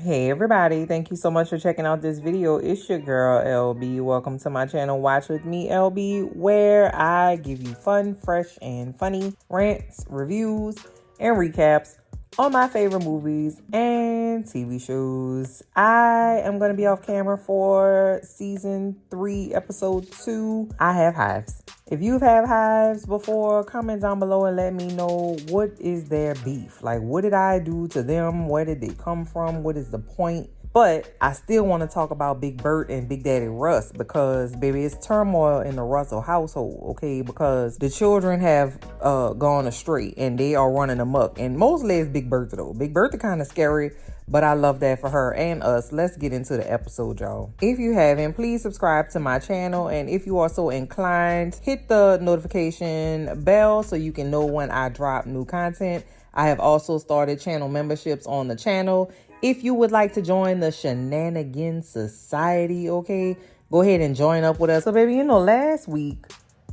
Hey everybody, thank you so much for checking out this video. It's your girl LB. Welcome to my channel Watch With Me LB, where I give you fun, fresh, and funny rants, reviews, and recaps on my favorite movies and TV shows. I am going to be off camera for season 3, episode 2. I have hives. If you've had hives before, comment down below and let me know, what is their beef? Like, what did I do to them? Where did they come from? What is the point? But I still want to talk about Big Bert and Big Daddy Russ because, baby, it's turmoil in the Russell household, okay? Because the children have gone astray and they are running amok. And mostly it's Big Bertha, though. Big Bertha kind of scary, but I love that for her and us. Let's get into the episode, y'all. If you haven't, please subscribe to my channel. And if you are so inclined, hit the notification bell so you can know when I drop new content. I have also started channel memberships on the channel. If you would like to join the Shenanigans Society, okay, go ahead and join up with us. So, baby, last week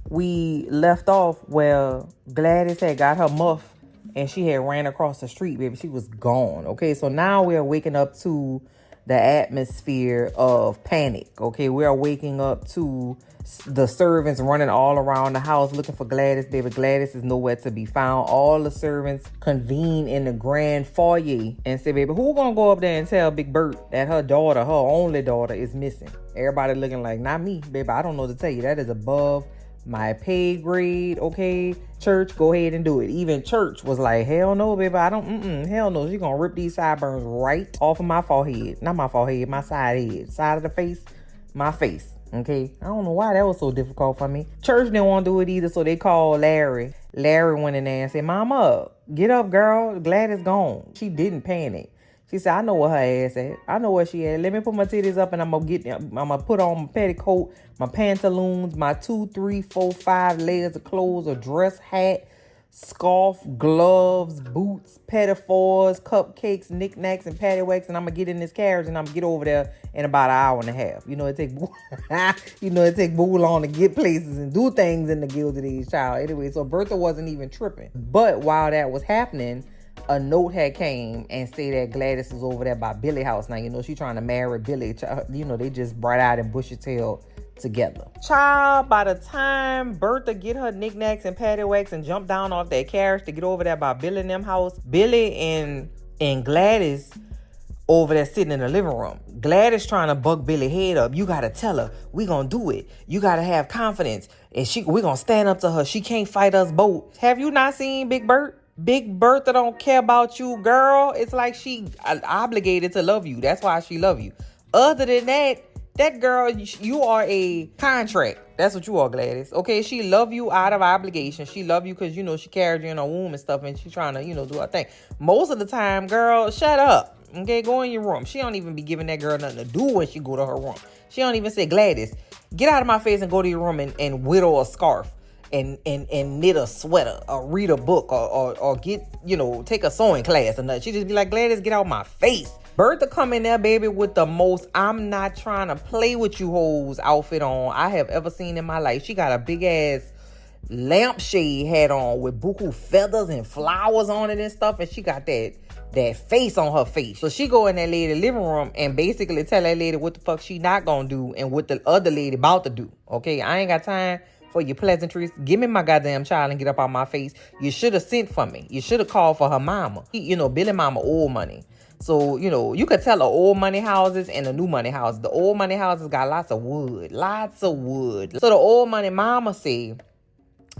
we left off where Gladys had got her muff and she had ran across the street, baby. She was gone, okay? So now we are waking up to the atmosphere of panic, okay? We are waking up to the servants running all around the house looking for Gladys, baby. Gladys is nowhere to be found. All the servants convene in the grand foyer and say, baby, who gonna go up there and tell Big Bert that her daughter, her only daughter, is missing? Everybody looking like, not me, baby. I don't know what to tell you. That is above my pay grade, okay? Church, go ahead and do it. Even church was like, hell no, baby. I don't, hell no. She gonna rip these sideburns right off of my forehead. Not my forehead, my side head. Side of the face, my face. Okay, I don't know why that was so difficult for me. Church didn't want to do it either, so they called Larry. Larry went in there and said, Mama, get up, girl. Gladys gone. She didn't panic. She said, I know where her ass at. I know where she at. Let me put my titties up and I'm gonna put on my petticoat, my pantaloons, my 2, 3, 4, 5 layers of clothes, a dress, hat, scarf, gloves, boots, pettifours, cupcakes, knickknacks, and paddywhacks, and I'm gonna get in this carriage and I'm gonna get over there in about an hour and a half. It take boo long to get places and do things in the Gilded age, child. Anyway, so Bertha wasn't even tripping. But while that was happening, a note had came and said that Gladys is over there by Billy house. Now, she trying to marry Billy. They just bright-eyed and bushy-tailed together. Child, by the time Bertha get her knickknacks and paddywhacks and jump down off that carriage to get over there by Billy and them house, Billy and Gladys over there sitting in the living room. Gladys trying to buck Billy head up. You gotta tell her we gonna do it. You gotta have confidence, and we gonna stand up to her. She can't fight us both. Have you not seen Big Bert? Big Bertha don't care about you, girl. It's like she obligated to love you. That's why she love you. Other than that girl, you are a contract. That's what you are, Gladys. Okay, she love you out of obligation. She love you because, she carried you in her womb and stuff, and she trying to, do her thing. Most of the time, girl, shut up. Okay, go in your room. She don't even be giving that girl nothing to do when she go to her room. She don't even say, Gladys, get out of my face and go to your room and whittle a scarf. And knit a sweater or read a book or get, take a sewing class or nothing. She just be like, Gladys, get out my face. Bertha come in there, baby, with the most I'm not trying to play with you hoes outfit on I have ever seen in my life. She got a big ass lampshade hat on with buku feathers and flowers on it and stuff. And she got that face on her face. So she go in that lady living room and basically tell that lady what the fuck she not gonna do and what the other lady about to do. Okay, I ain't got time for your pleasantries. Give me my goddamn child and get up out my face. You should have sent for me. You should have called for her mama. Billy mama old money. So, you could tell the old money houses and the new money houses. The old money houses got lots of wood. Lots of wood. So the old money mama said,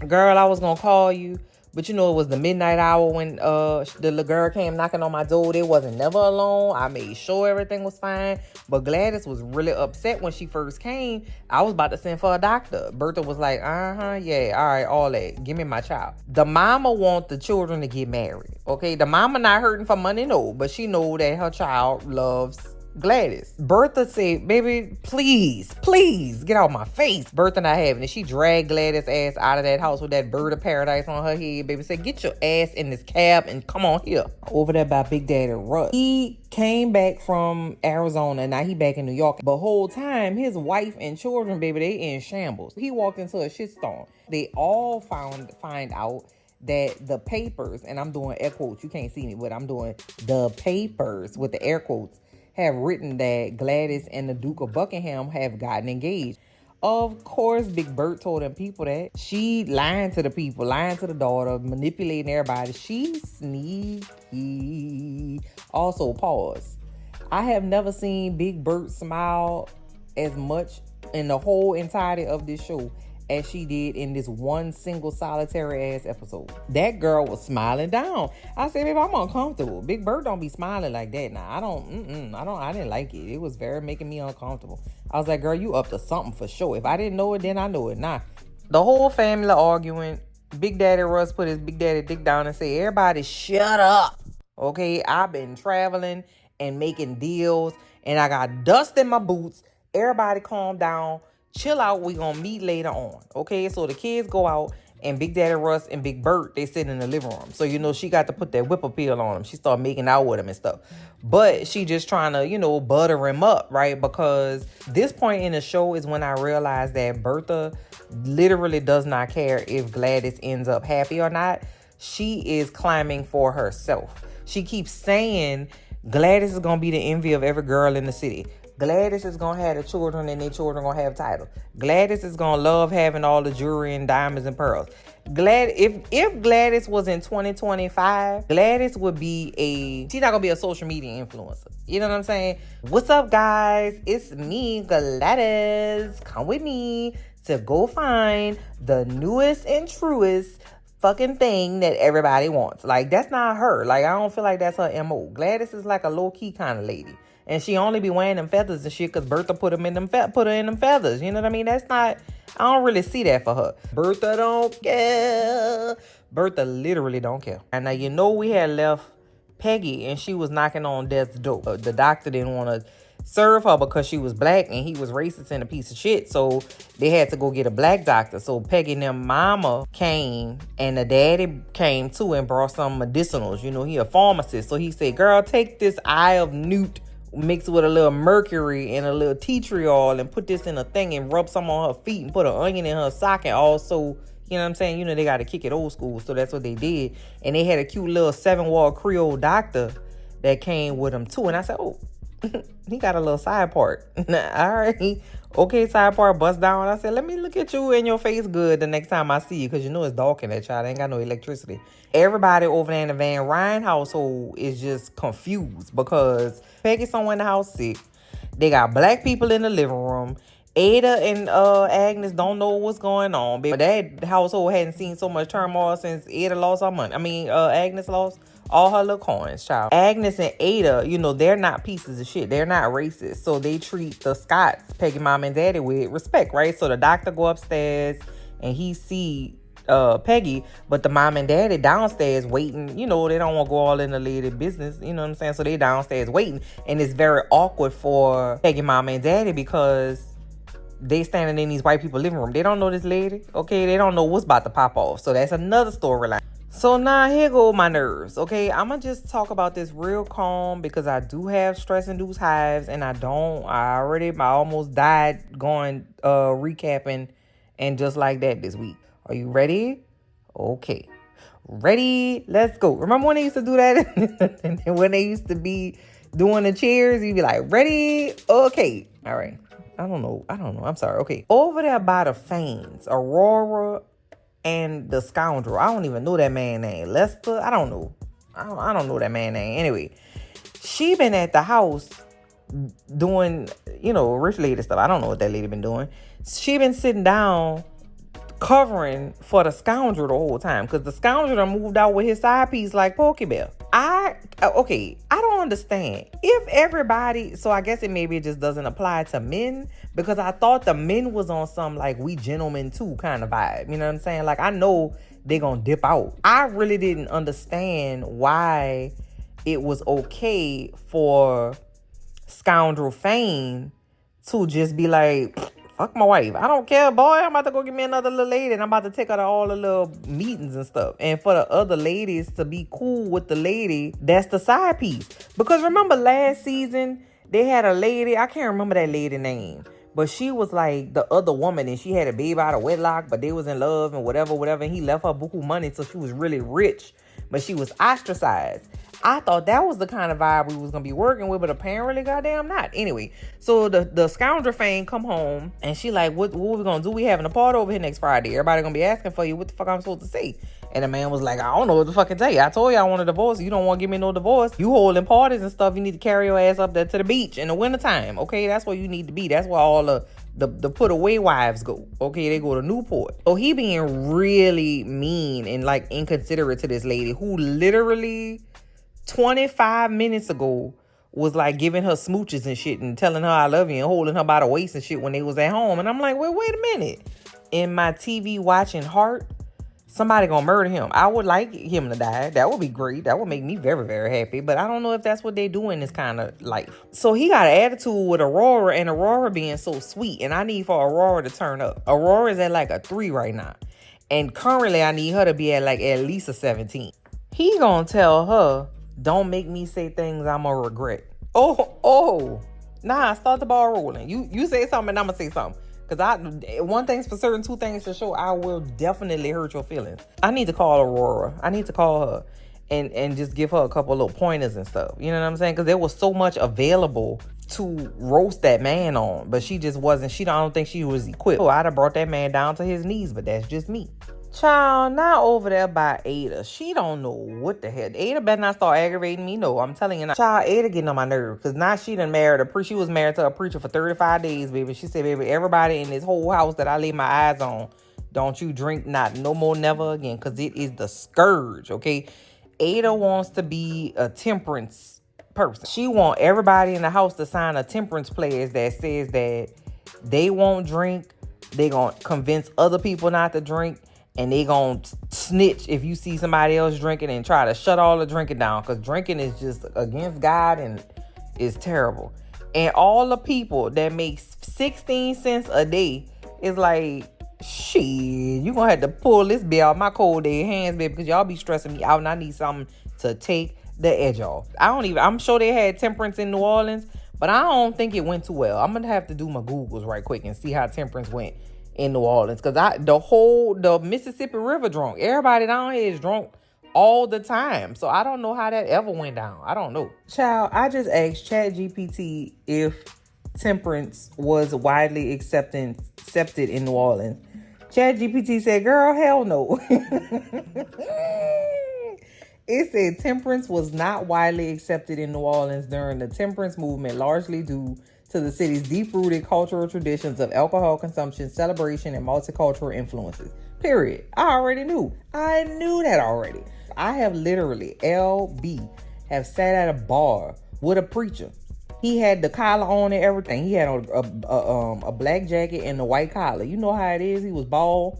girl, I was going to call you. But, it was the midnight hour when the little girl came knocking on my door. They wasn't never alone. I made sure everything was fine. But Gladys was really upset when she first came. I was about to send for a doctor. Bertha was like, yeah, all right, all that. Give me my child. The mama want the children to get married, okay? The mama not hurting for money, no. But she know that her child loves Gladys. Bertha said, baby, please get out my face. Bertha not having it. She dragged Gladys' ass out of that house with that bird of paradise on her head. Baby said, get your ass in this cab and come on here. Over there by Big Daddy Russ. He came back from Arizona. Now he back in New York. The whole time, his wife and children, baby, they in shambles. He walked into a shitstorm. They all find out that the papers, and I'm doing air quotes. You can't see me, but I'm doing the papers with the air quotes, have written that Gladys and the Duke of Buckingham have gotten engaged. Of course, Big Bert told them people that. She lying to the people, lying to the daughter, manipulating everybody. She's sneaky. Also, pause. I have never seen Big Bert smile as much in the whole entirety of this show as she did in this one single solitary ass episode. That girl was smiling down. I said, babe, I'm uncomfortable. Big Bird don't be smiling like that. Now I didn't like it. It was very making me uncomfortable. I was like, girl, you up to something for sure. If I didn't know it, then I know it. Nah. The whole family arguing. Big Daddy Russ put his Big Daddy dick down and said, everybody shut up. Okay, I've been traveling and making deals and I got dust in my boots. Everybody calm down. Chill out. We gonna meet later on. Okay, so the kids go out and Big Daddy Russ and Big Bert, they sit in the living room. So, she got to put that whip appeal on him. She started making out with him and stuff. But she just trying to, butter him up, right? Because this point in the show is when I realized that Bertha literally does not care if Gladys ends up happy or not. She is climbing for herself. She keeps saying Gladys is going to be the envy of every girl in the city. Gladys is going to have the children and their children going to have titles. Gladys is going to love having all the jewelry and diamonds and pearls. If Gladys was in 2025, Gladys would be she's not going to be a social media influencer. You know what I'm saying? What's up, guys? It's me, Gladys. Come with me to go find the newest and truest fucking thing that everybody wants. Like, that's not her. Like, I don't feel like that's her MO. Gladys is like a low-key kind of lady. And she only be wearing them feathers and shit because Bertha put her in them feathers. You know what I mean? That's not, I don't really see that for her. Bertha don't care. Bertha literally don't care. And now, we had left Peggy and she was knocking on death's door. The doctor didn't want to serve her because she was black and he was racist and a piece of shit. So they had to go get a black doctor. So Peggy and them mama came and the daddy came too and brought some medicinals. He a pharmacist. So he said, girl, take this eye of newt mixed with a little mercury and a little tea tree oil and put this in a thing and rub some on her feet and put an onion in her sock and also, you know what I'm saying? They got to kick it old school. So that's what they did. And they had a cute little 7-wall Creole doctor that came with them too. And I said, oh, he got a little side part. All right. Okay, side part, bust down. I said, let me look at you in your face good the next time I see you because it's dark in that child. Ain't got no electricity. Everybody over there in the Van Ryan household is just confused because Peggy's somewhere in the house sick. They got black people in the living room. Aida and Agnes don't know what's going on. But that household hadn't seen so much turmoil since Ada lost her money. Agnes lost all her little coins, child. Agnes and Ada, they're not pieces of shit. They're not racist. So they treat the Scots, Peggy, mom, and daddy, with respect, right? So the doctor go upstairs and he see Peggy, but the mom and daddy downstairs waiting. They don't want to go all in the lady business. You know what I'm saying? So they downstairs waiting. And it's very awkward for Peggy, mom, and daddy because they standing in these white people living room. They don't know this lady. Okay, they don't know what's about to pop off. So that's another storyline. So now here go my nerves. Okay, I'm gonna just talk about this real calm because I do have stress-induced hives and I almost died going recapping and just like that this week. Are you ready? Okay. Ready? Let's go. Remember when they used to do that? And when they used to be doing the cheers, you'd be like, ready? Okay. All right. I don't know. I'm sorry. Okay. Over there by the Fanes, Aurora and the scoundrel. I don't even know that man name. Lester? I don't know. I don't know that man name. Anyway, she been at the house doing, rich lady stuff. I don't know what that lady been doing. She been sitting down covering for the scoundrel the whole time because the scoundrel done moved out with his side piece like Pokebell. I don't understand. If everybody, so I guess it just doesn't apply to men because I thought the men was on some like we gentlemen too kind of vibe. You know what I'm saying? Like I know they gonna dip out. I really didn't understand why it was okay for Scoundrel Fame to just be like, fuck my wife. I don't care, boy. I'm about to go get me another little lady and I'm about to take her to all the little meetings and stuff. And for the other ladies to be cool with the lady, that's the side piece. Because remember last season, they had a lady, I can't remember that lady name, but she was like the other woman and she had a baby out of wedlock, but they was in love and whatever. And he left her buku money so she was really rich, but she was ostracized. I thought that was the kind of vibe we was gonna be working with, but apparently, goddamn not. Anyway, so the scoundrel fame come home, and she like, what we gonna do? We having a party over here next Friday. Everybody gonna be asking for you. What the fuck I'm supposed to say? And the man was like, I don't know what to fucking tell you. I told you I want a divorce. You don't want to give me no divorce. You holding parties and stuff. You need to carry your ass up there to the beach in the wintertime. Okay, that's where you need to be. That's where all the put away wives go. Okay, they go to Newport. So he being really mean and like inconsiderate to this lady who literally 25 minutes ago was like giving her smooches and shit and telling her I love you and holding her by the waist and shit when they was at home. And I'm like, wait a minute. In my TV watching heart, somebody gonna murder him. I would like him to die. That would be great. That would make me very, very happy. But I don't know if that's what they do in this kind of life. So he got an attitude with Aurora, and Aurora being so sweet. And I need for Aurora to turn up. Aurora is at like a 3 right now. And currently I need her to be at like at least a 17. He gonna tell her, don't make me say things I'm gonna regret. Nah, start the ball rolling. You say something and I'm gonna say something. Because one thing's for certain, two things for sure, I will definitely hurt your feelings. I need to call Aurora. I need to call her and just give her a couple little pointers and stuff. You know what I'm saying? Because there was so much available to roast that man on. But she just wasn't. I don't think she was equipped. So I'd have brought that man down to his knees. But that's just me. Child, not over there by Ada. She don't know what the hell. Ada better not start aggravating me. No, I'm telling you now. Child, Ada getting on my nerve. Because now she done married a preacher. She was married to a preacher for 35 days, baby. She said, baby, everybody in this whole house that I lay my eyes on, don't you drink not no more, never again. Because it is the scourge, okay? Ada wants to be a temperance person. She want everybody in the house to sign a temperance pledge that says that they won't drink. They gonna convince other people not to drink. And they gonna snitch if you see somebody else drinking and try to shut all the drinking down. Because drinking is just against God and is terrible. And all the people that make 16 cents a day is like, shit, you gonna have to pull this bill out my cold dead hands, baby, because y'all be stressing me out and I need something to take the edge off. I'm sure they had Temperance in New Orleans, but I don't think it went too well. I'm gonna have to do my Googles right quick and see how Temperance went in New Orleans, because the Mississippi River drunk. Everybody down here is drunk all the time. So I don't know how that ever went down. I don't know. Child, I just asked ChatGPT if Temperance was widely accepted in New Orleans. ChatGPT said, girl, hell no. It said Temperance was not widely accepted in New Orleans during the temperance movement, largely due to the city's deep-rooted cultural traditions of alcohol consumption, celebration, and multicultural influences. Period. I already knew. I knew that already. I have literally, LB, have sat at a bar with a preacher. He had the collar on and everything. He had a black jacket and a white collar. You know how it is. He was bald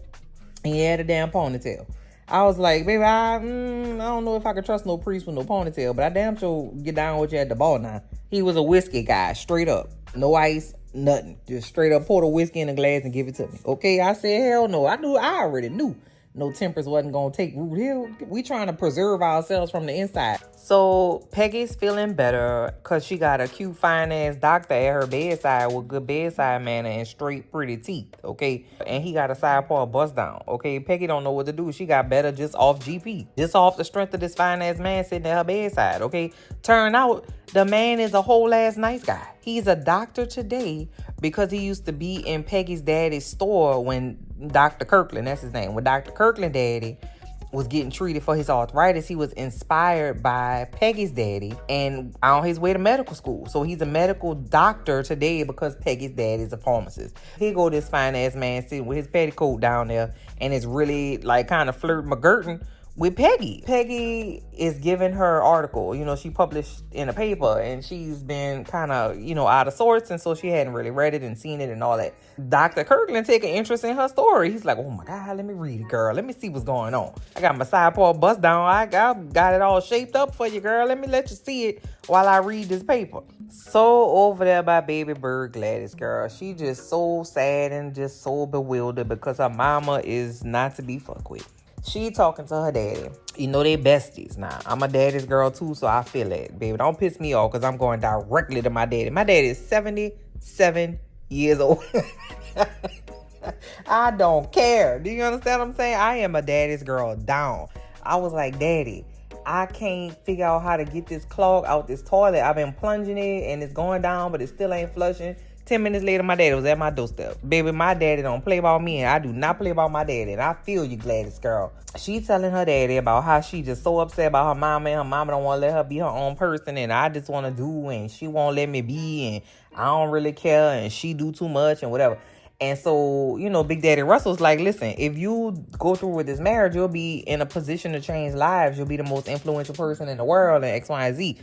and he had a damn ponytail. I was like, baby, I don't know if I could trust no priest with no ponytail, but I damn sure get down with you at the bar now. He was a whiskey guy, straight up. No ice, nothing. Just straight up pour the whiskey in a glass and give it to me. Okay, I said, hell no. I already knew no Temperance wasn't going to take root here. We trying to preserve ourselves from the inside. So Peggy's feeling better because she got a cute, fine-ass doctor at her bedside with good bedside manner and straight, pretty teeth, okay? And he got a side paw bust down, okay? Peggy don't know what to do. She got better just off GP. Just off the strength of this fine-ass man sitting at her bedside, okay? Turn out the man is a whole-ass nice guy. He's a doctor today because he used to be in Peggy's daddy's store when Dr. Kirkland, that's his name, when Dr. Kirkland daddy was getting treated for his arthritis. He was inspired by Peggy's daddy and on his way to medical school. So he's a medical doctor today because Peggy's dad is a pharmacist. Here go this fine ass man sitting with his petticoat down there and is really like kind of flirting McGurtin with Peggy. Peggy is giving her article. You know, she published in a paper and she's been kind of, out of sorts. And so she hadn't really read it and seen it and all that. Dr. Kirkland take an interest in her story. He's like, oh my God, let me read it, girl. Let me see what's going on. I got my side paw bust down. I got it all shaped up for you, girl. Let you see it while I read this paper. So over there by baby bird Gladys, girl, she just so sad and just so bewildered because her mama is not to be fucked with. She talking to her daddy. You know they besties now. I'm a daddy's girl too, so I feel it. Baby, don't piss me off because I'm going directly to my daddy. My daddy is 77 years old. I don't care. Do you understand what I'm saying? I am a daddy's girl down. I was like, Daddy, I can't figure out how to get this clog out this toilet. I've been plunging it and it's going down, but it still ain't flushing. 10 minutes later, my daddy was at my doorstep. Baby, my daddy don't play about me, and I do not play about my daddy. And I feel you, Gladys, girl. She telling her daddy about how she just so upset about her mama, and her mama don't want to let her be her own person, and I just want to do, and she won't let me be, and I don't really care, and she do too much, and whatever. And so, you know, Big Daddy Russell's like, listen, if you go through with this marriage, you'll be in a position to change lives. You'll be the most influential person in the world, and X, Y, and Z.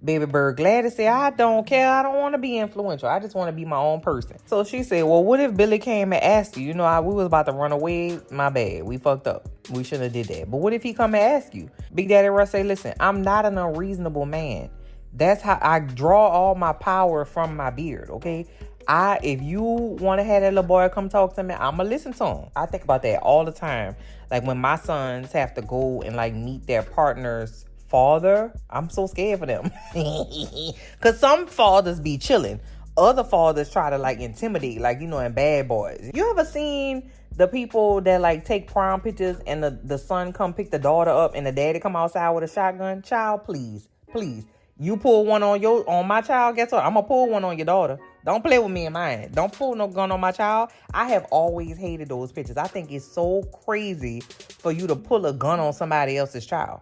Baby bird Gladys said, I don't care. I don't want to be influential. I just want to be my own person. So she said, well, what if Billy came and asked you? You know, we was about to run away. My bad. We fucked up. We shouldn't have did that. But what if he come and ask you? Big Daddy Russ say, listen, I'm not an unreasonable man. That's how I draw all my power from my beard, okay? If you want to have that little boy come talk to me, I'm going to listen to him. I think about that all the time. Like when my sons have to go and like meet their partner's father, I'm so scared for them. Because some fathers be chilling. Other fathers try to like intimidate, like, you know, in Bad Boys. You ever seen the people that like take prom pictures and the son come pick the daughter up and the daddy come outside with a shotgun? Child, please. You pull one on my child, guess what? I'm going to pull one on your daughter. Don't play with me and mine. Don't pull no gun on my child. I have always hated those pictures. I think it's so crazy for you to pull a gun on somebody else's child.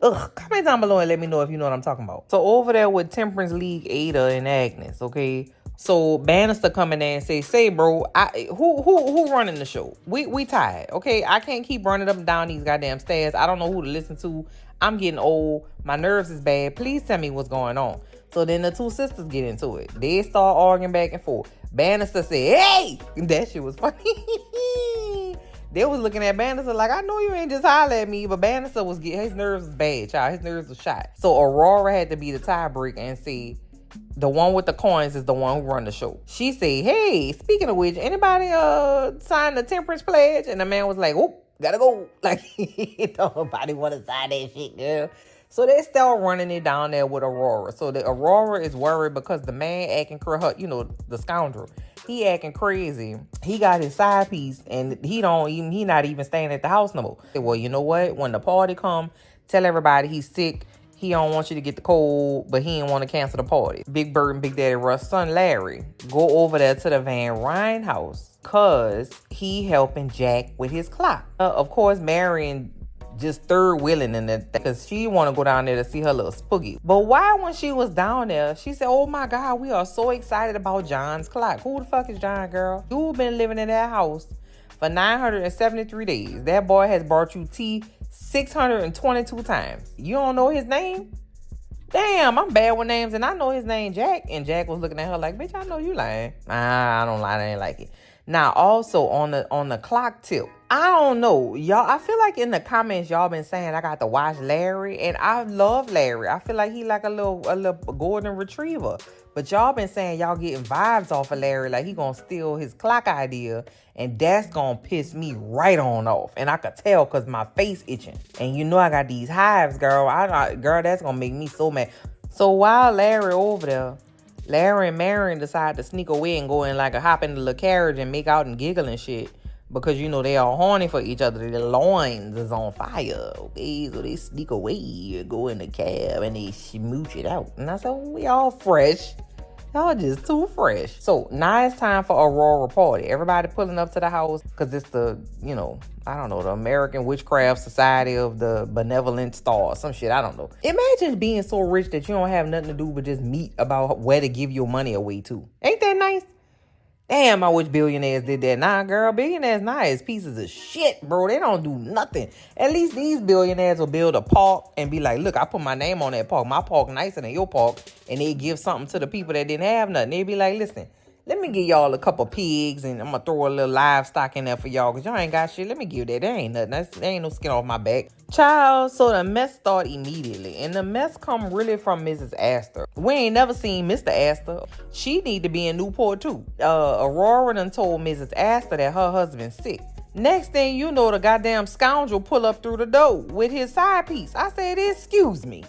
Ugh, comment down below and let me know if you know what I'm talking about. So over there with Temperance League, Aida and Agnes, okay? So Bannister come in there and say bro, who running the show? We tired, okay? I can't keep running up and down these goddamn stairs. I don't know who to listen to. I'm getting old. My nerves is bad. Please tell me what's going on. So then the two sisters get into it. They start arguing back and forth. Bannister said, hey! That shit was funny. They was looking at Bannister like, I know you ain't just holler at me, but Bannister was getting, his nerves was bad, child. His nerves was shot. So Aurora had to be the tiebreaker and say, the one with the coins is the one who run the show. She said, hey, speaking of which, anybody sign the Temperance pledge? And the man was like, oh, gotta go. Like, nobody want to sign that shit, girl. So they still running it down there with Aurora. So the Aurora is worried because the man acting crazy, you know, the scoundrel. He acting crazy. He got his side piece and he not even staying at the house no more. Well, you know what? When the party come, tell everybody he's sick. He don't want you to get the cold, but he didn't want to cancel the party. Big Bird and Big Daddy Russ' son Larry go over there to the Van Ryn house because he helping Jack with his clock. Of course, Marion just third wheeling in that because she want to go down there to see her little spooky. But why when she was down there, she said, oh my God, we are so excited about John's clock. Who the fuck is John, girl? You've been living in that house for 973 days. That boy has brought you tea 622 times. You don't know his name? Damn, I'm bad with names and I know his name Jack. And Jack was looking at her like, bitch, I know you lying. I don't lie, I ain't like it. Now, also on the clock tip, I don't know, y'all. I feel like in the comments, y'all been saying I got to watch Larry, and I love Larry. I feel like he like a little golden retriever. But y'all been saying y'all getting vibes off of Larry, like he gonna steal his clock idea, and that's gonna piss me right on off. And I could tell because my face itching. And you know I got these hives, girl. Girl, that's gonna make me so mad. So while Larry over there, Larry and Marion decide to sneak away and go in like a hop in the little carriage and make out and giggle and shit. Because, you know, they are horny for each other. Their loins is on fire, okay? So they sneak away, go in the cab, and they smooch it out. And I said, we all fresh. Y'all just too fresh. So now it's time for Aurora party. Everybody pulling up to the house because it's the, you know, I don't know, the American Witchcraft Society of the Benevolent Star, some shit, I don't know. Imagine being so rich that you don't have nothing to do but just meet about where to give your money away to. Ain't that nice? Damn, I wish billionaires did that. Nah, girl, billionaires nice pieces of shit, bro. They don't do nothing. At least these billionaires will build a park and be like, look, I put my name on that park. My park nicer than your park. And they give something to the people that didn't have nothing. They be like, listen, let me give y'all a couple pigs and I'm going to throw a little livestock in there for y'all because y'all ain't got shit. Let me give that. There ain't nothing. There ain't no skin off my back. Child, so the mess start immediately. And the mess come really from Mrs. Astor. We ain't never seen Mr. Astor. She need to be in Newport too. Aurora done told Mrs. Astor that her husband's sick. Next thing you know, the goddamn scoundrel pull up through the door with his side piece. I said, excuse me.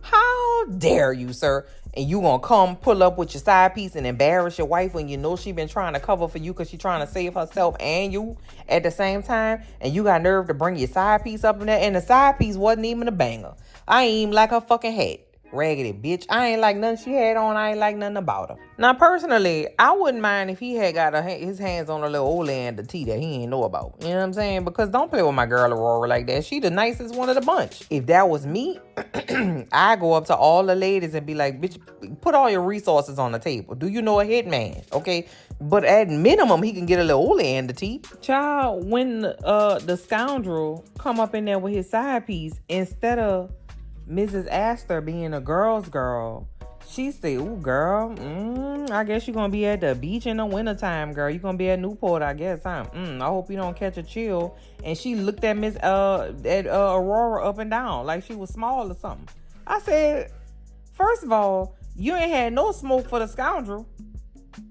How dare you, sir? and you gonna come pull up with your side piece and embarrass your wife when you know she been trying to cover for you because she trying to save herself and you at the same time, and you got nerve to bring your side piece up in there, and the side piece wasn't even a banger. I ain't even like her fucking hat. Raggedy bitch. I ain't like nothing she had on. I ain't like nothing about her. Now, personally, I wouldn't mind if he had got his hands on a little old end of tea that he ain't know about. You know what I'm saying? Because don't play with my girl Aurora like that. She the nicest one of the bunch. If that was me, I go up to all the ladies and be like, bitch, put all your resources on the table. Do you know a hitman? Okay? But at minimum, he can get a little old end of tea. Child, when the scoundrel come up in there with his side piece, instead of Mrs. Astor being a girl's girl, she said, ooh, girl, I guess you're going to be at the beach in the wintertime, girl. You're going to be at Newport, I guess, huh? I hope you don't catch a chill. And she looked at Aurora up and down like she was small or something. I said, first of all, you ain't had no smoke for the scoundrel.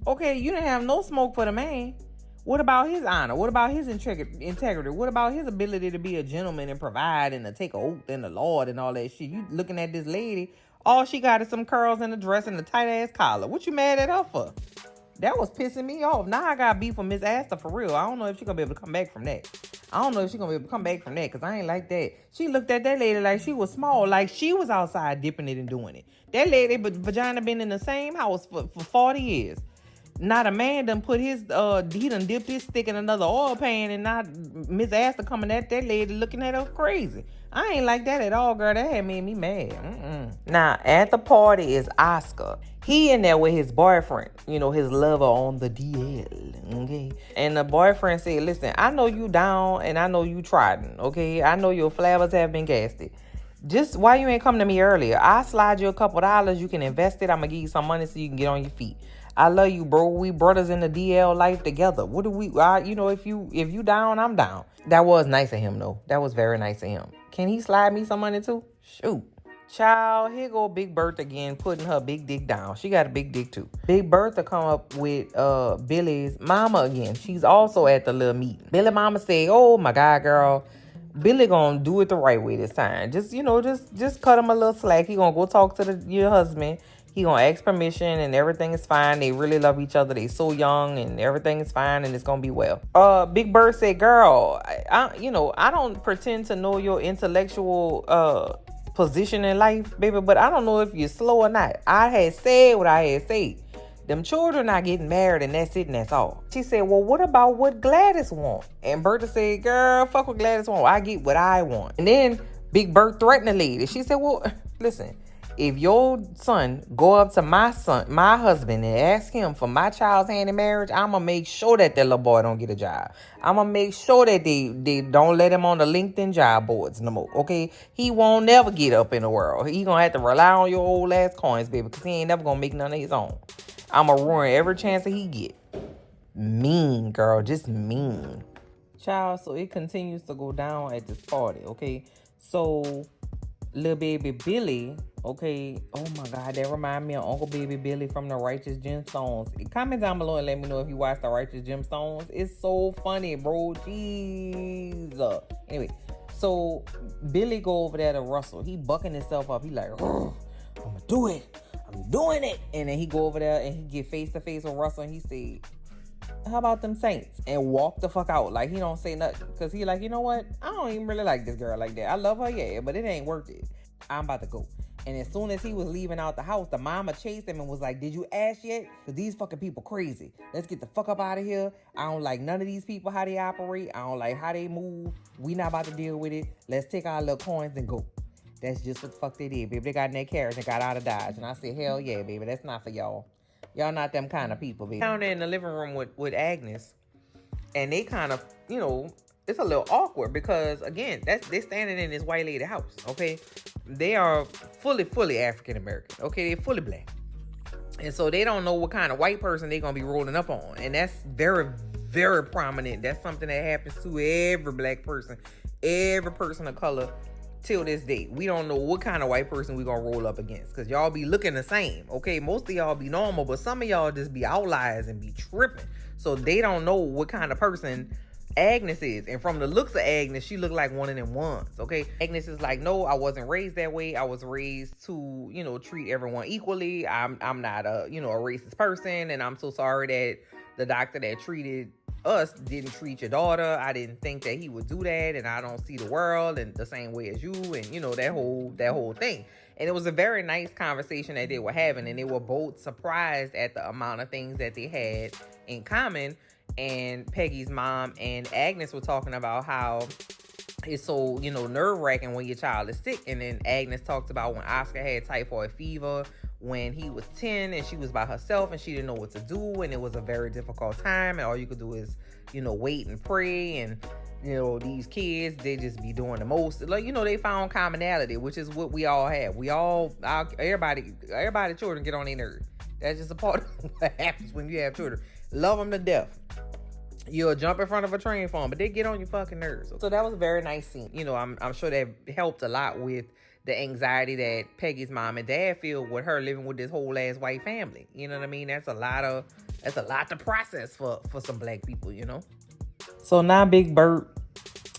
Okay, you didn't have no smoke for the man. What about his honor? What about his integrity? What about his ability to be a gentleman and provide and to take an oath in the Lord and all that shit? You looking at this lady, all she got is some curls and a dress and a tight-ass collar. What you mad at her for? That was pissing me off. Now I got beef with Miss Astor for real. I don't know if she's going to be able to come back from that. Because I ain't like that. She looked at that lady like she was small, like she was outside dipping it and doing it. That lady, vagina been in the same house for 40 years. Not a man done put he done dipped his stick in another oil pan, and not Miss Astor coming at that lady looking at her crazy. I ain't like that at all, girl. That had made me mad. Now, at the party is Oscar. He in there with his boyfriend, his lover on the DL, okay? And the boyfriend said, listen, I know you down and I know you trodden, okay? I know your flowers have been gasted. Just why you ain't come to me earlier? I'll slide you a couple dollars. You can invest it. I'm going to give you some money so you can get on your feet. I love you, bro. We brothers in the DL life together. What do we, if you down, I'm down. That was nice of him, though. That was very nice of him. Can he slide me some money, too? Shoot. Child, here go Big Bertha again, putting her big dick down. She got a big dick, too. Big Bertha come up with Billy's mama again. She's also at the little meeting. Billy mama say, oh, my God, girl. Billy gonna do it the right way this time. Just cut him a little slack. He gonna go talk to your husband. He gonna ask permission and everything is fine. They really love each other. They so young and everything is fine and it's gonna be well. Big Bird said, girl, I don't pretend to know your intellectual position in life, baby, but I don't know if you're slow or not. I had said what I had said. Them children not getting married and that's it and that's all. She said, well, what about what Gladys want? And Bertha said, girl, fuck what Gladys want. I get what I want. And then Big Bird threatened the lady. She said, well, listen, if your son go up to my husband, and ask him for my child's hand in marriage, I'm going to make sure that little boy don't get a job. I'm going to make sure that they don't let him on the LinkedIn job boards no more, okay? He won't never get up in the world. He going to have to rely on your old ass coins, baby, because he ain't never going to make none of his own. I'm going to ruin every chance that he get. Mean, girl, just mean. Child, so it continues to go down at this party, okay? So, little baby Billy, okay, oh my God, that remind me of Uncle Baby Billy from the Righteous Gemstones. Comment down below and let me know if you watch the Righteous Gemstones. It's so funny, bro. Jesus. Anyway, so Billy go over there to Russell. He bucking himself up. He like, I'm gonna do it. I'm doing it. And then he go over there and he get face to face with Russell and he say, how about them Saints? And walk the fuck out. Like, he don't say nothing. Because he like, you know what? I don't even really like this girl like that. I love her, yeah, but it ain't worth it. I'm about to go. And as soon as he was leaving out the house, the mama chased him and was like, did you ask yet? Because these fucking people crazy. Let's get the fuck up out of here. I don't like none of these people, how they operate. I don't like how they move. We not about to deal with it. Let's take our little coins and go. That's just what the fuck they did, baby. They got in their carriage and got out of Dodge. And I said, hell yeah, baby. That's not for y'all. Y'all not them kind of people, baby. Down there in the living room with Agnes. And they kind of, it's a little awkward because, again, they're standing in this white lady house, okay? They are fully African-American, okay? They're fully black. And so they don't know what kind of white person they're going to be rolling up on. And that's very, very prominent. That's something that happens to every black person, every person of color till this day. We don't know what kind of white person we going to roll up against because y'all be looking the same, okay? Most of y'all be normal, but some of y'all just be outliers and be tripping. So they don't know what kind of person Agnes is. And from the looks of Agnes, she looked like one of them ones, okay? Agnes is like, no, I wasn't raised that way. I was raised to, treat everyone equally. I'm not a, a racist person, and I'm so sorry that the doctor that treated us didn't treat your daughter. I didn't think that he would do that, and I don't see the world in the same way as you, and that whole thing. And it was a very nice conversation that they were having, and they were both surprised at the amount of things that they had in common. And Peggy's mom and Agnes were talking about how it's so, nerve-wracking when your child is sick. And then Agnes talked about when Oscar had typhoid fever when he was 10 and she was by herself and she didn't know what to do, and it was a very difficult time, and all you could do is, wait and pray. And these kids, they just be doing the most. Like, they found commonality, which is what we all have. Everybody children get on their nerves. That's just a part of what happens when you have children. Love them to death. You'll jump in front of a train for them, but they get on your fucking nerves. So that was a very nice scene. I'm sure that helped a lot with the anxiety that Peggy's mom and dad feel with her living with this whole ass white family. You know what I mean? That's a lot to process for some black people, So now Big Bert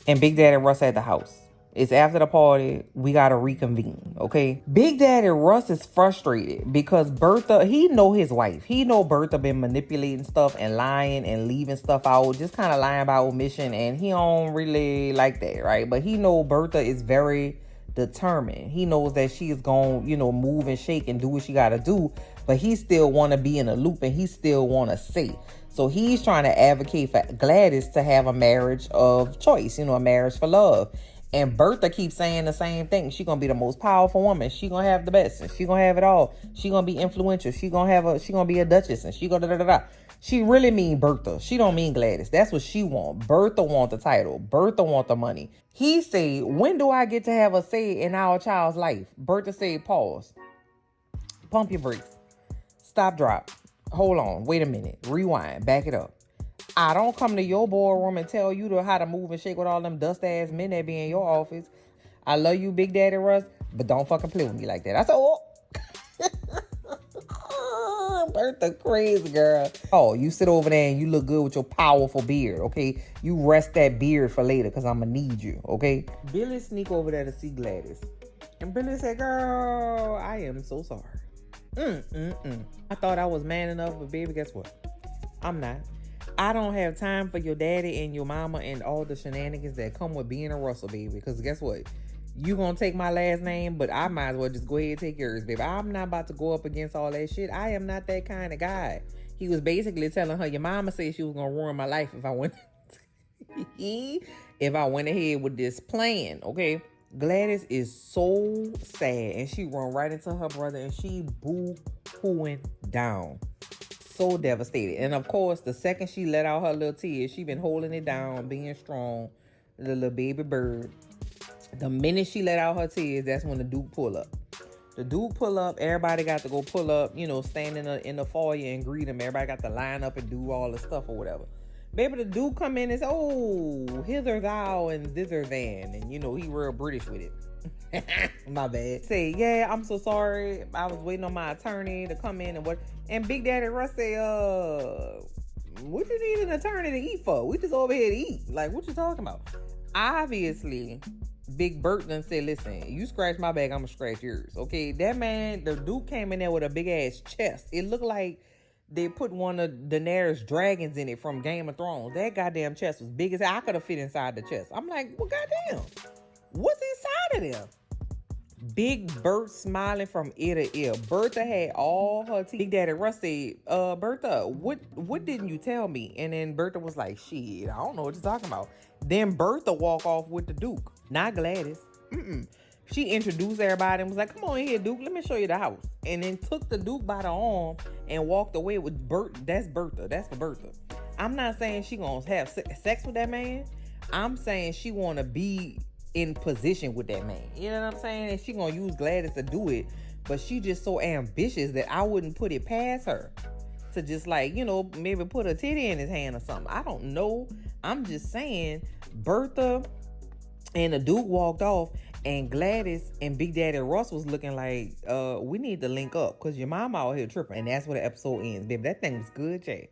and Big Daddy Russ at the house. It's after the party. We got to reconvene, okay? Big Daddy Russ is frustrated because Bertha, he know his wife. He know Bertha been manipulating stuff and lying and leaving stuff out, just kind of lying by omission, and he don't really like that, right? But he know Bertha is very determined. He knows that she is going, move and shake and do what she got to do, but he still want to be in a loop and he still want to say. So he's trying to advocate for Gladys to have a marriage of choice, a marriage for love. And Bertha keeps saying the same thing. She gonna be the most powerful woman. She gonna have the best, and she gonna have it all. She gonna be influential. She gonna be a duchess, and she gonna da da da. She really mean Bertha. She don't mean Gladys. That's what she want. Bertha want the title. Bertha want the money. He say, when do I get to have a say in our child's life? Bertha said, pause. Pump your brakes. Stop, drop. Hold on. Wait a minute. Rewind. Back it up. I don't come to your boardroom and tell you how to move and shake with all them dust-ass men that be in your office. I love you, Big Daddy Russ, but don't fucking play with me like that. I said, oh. Bertha crazy, girl. Oh, you sit over there and you look good with your powerful beard, okay? You rest that beard for later because I'm going to need you, okay? Billy sneak over there to see Gladys. And Billy said, girl, I am so sorry. I thought I was man enough, but baby, guess what? I'm not. I don't have time for your daddy and your mama and all the shenanigans that come with being a Russell, baby. Because guess what? You gonna take my last name, but I might as well just go ahead and take yours, baby. I'm not about to go up against all that shit. I am not that kind of guy. He was basically telling her, your mama said she was gonna ruin my life if I went ahead with this plan, okay? Gladys is so sad, and she run right into her brother, and she boo-hooing down. So devastated. And of course, the second she let out her little tears, she been holding it down, being strong, the little baby bird. The minute she let out her tears, that's when the Duke pull up. The Duke pull up, everybody got to go pull up, stand in the foyer and greet him. Everybody got to line up and do all the stuff or whatever. Baby, the Duke come in and say, oh, hither thou and thither than. And, he real British with it. My bad. Say, yeah, I'm so sorry. I was waiting on my attorney to come in and what. And Big Daddy Russ say, what you need an attorney to eat for? We just over here to eat. Like, what you talking about? Obviously, Big Bert done said, listen, you scratch my back, I'm gonna scratch yours. Okay, that man, the Duke came in there with a big ass chest. It looked like they put one of Daenerys' dragons in it from Game of Thrones. That goddamn chest was big as I could have fit inside the chest. I'm like, well, goddamn, what's inside of there? Big Bert smiling from ear to ear. Bertha had all her teeth. Big Daddy Russ said, Bertha, what didn't you tell me? And then Bertha was like, shit, I don't know what you're talking about. Then Bertha walk off with the Duke, not Gladys. She introduced everybody and was like, come on in here, Duke, let me show you the house. And then took the Duke by the arm and walked away with Bert. That's Bertha. That's for Bertha. I'm not saying she gonna have sex with that man. I'm saying she wanna be in position with that man. You know what I'm saying? And she gonna use Gladys to do it, but she just so ambitious that I wouldn't put it past her to just like, maybe put a titty in his hand or something. I don't know. I'm just saying Bertha and the Duke walked off, and Gladys and Big Daddy Russ was looking like, we need to link up because your mom out here tripping. And that's where the episode ends, baby. That thing was good, Jay.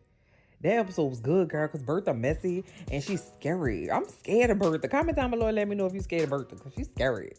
That episode was good, girl, because Bertha messy and she's scary. I'm scared of Bertha. Comment down below and let me know if you're scared of Bertha, because she's scary.